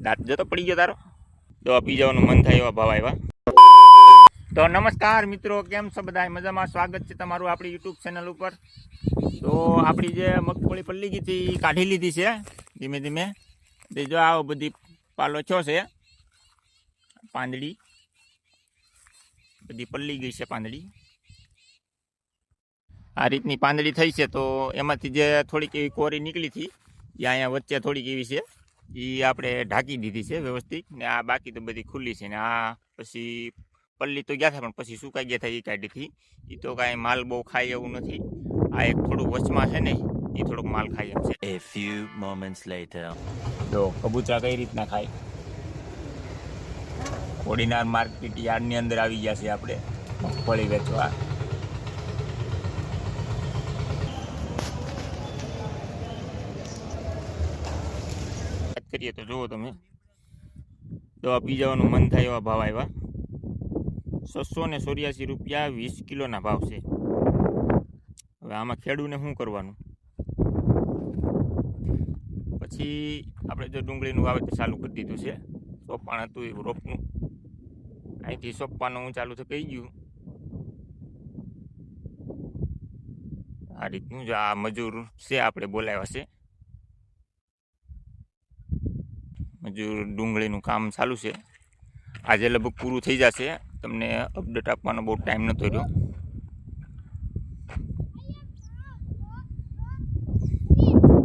દાંત જતો પડી ગયો તારો. દવા પી જવાનું મન થાય એવા ભાવ આવ્યા. તો નમસ્કાર મિત્રો, કેમ છો બધા? મજામાં. સ્વાગત છે તમારું આપણી યુટ્યુબ ચેનલ ઉપર. તો આપણી જે મગફળી પલ્લી ગઈ હતી કાઢી લીધી છે ધીમે ધીમે. જો આવો બધી પાલો છો છે, પાંદડી બધી પલ્લી ગઈ છે. પાંદડી આ રીતની પાંદડી થઈ છે. તો એમાંથી જે થોડીક એવી કોરી નીકળી હતી એ અહીંયા વચ્ચે થોડીક એવી છે, એ આપણે ઢાંકી દીધી છે વ્યવસ્થિત. ને આ બાકી તો બધી ખુલ્લી છે. ને આ પછી પલ્લી તો ગયા હતા પણ પછી સુકાઈ ગયા હતા, એ કાઢી હતી. એ તો કાંઈ માલ બહુ ખાય એવું નથી. આ એક થોડુંક વચમાં છે ને, એ થોડુંક માલ ખાય એમ છે. A few moments later. તો કબૂતરા કઈ રીતના ખાય. કોડીનાર માર્કેટ યાર્ડની અંદર આવી ગયા છે આપણે મગફળી વેચવા. વાત કરીએ તો જુઓ તમે, દવા પી જવાનું મન થાય એવા ભાવ આવ્યા. 684 રૂપિયા 20 કિલોના ભાવ છે. હવે આમાં ખેડૂને શું કરવાનું? પછી આપણે જો ડુંગળીનું વાવેતર ચાલુ કરી દીધું છે. સોપાણ હતું એ રોપનું, અહીંથી સોંપવાનું ચાલુ તો કહી ગયું. આ રીતનું જ આ મજૂર છે, આપણે બોલાવ્યા છે મજૂર. ડુંગળીનું કામ ચાલુ છે. આજે લગભગ પૂરું થઈ જશે. તમને અપડેટ આપવાનો બહુ ટાઈમ નહોતો રહ્યો.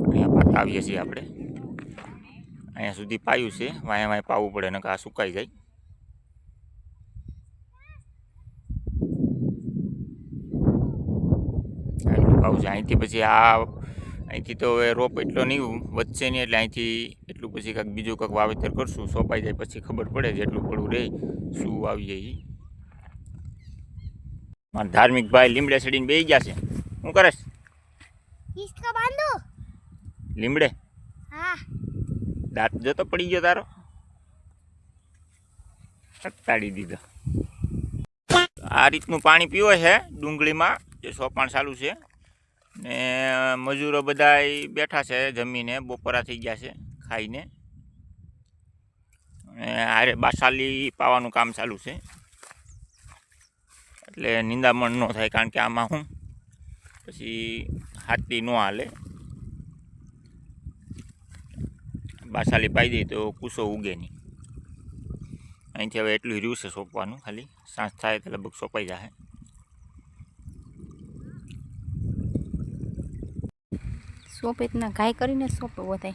અહીંયા પાક આવીએ છીએ આપણે. અહીંયા સુધી પાયું છે, વાયા વાયા પાવું પડે ને આ સુકાઈ જાય. એટલું પાવું છે. અહીંથી પછી અહીંથી તો હવે રોપ એટલો નહીં વધશે નહીં, એટલે અહીંથી એટલું પછી કાંઈક બીજું કાંઈક વાવેતર કરશું. સોંપાઈ જાય પછી ખબર પડે જેટલું પડવું રહે શું આવી જાય. મારા ધાર્મિક ભાઈ લીમડે ચડીને બેસી ગયા છે. શું કરે છે? લીમડે દાંત જતો પડી ગયો તારો. તાડી દીધો. આ રીતનું પાણી પીવો છે ડુંગળીમાં, જે સોપાણ ચાલુ છે. ને મજૂરો બધા બેઠા છે જમીને, બપોરા થઈ ગયા છે ખાઈને. આરે બાસાલી પાવાનું કામ ચાલુ છે, એટલે નિંદામણ ન થાય. કારણ કે આમાં શું પછી હાથી ન હાલે. બાસાલી પાઈ દઈ તો કૂસો ઉગે નહીં. અહીંથી હવે એટલું રહ્યું છે સોંપવાનું. ખાલી સાંજ થાય તો લગભગ સોંપાઈ જાય. સોંપે ના ગાય કરીને સોંપે વધાય.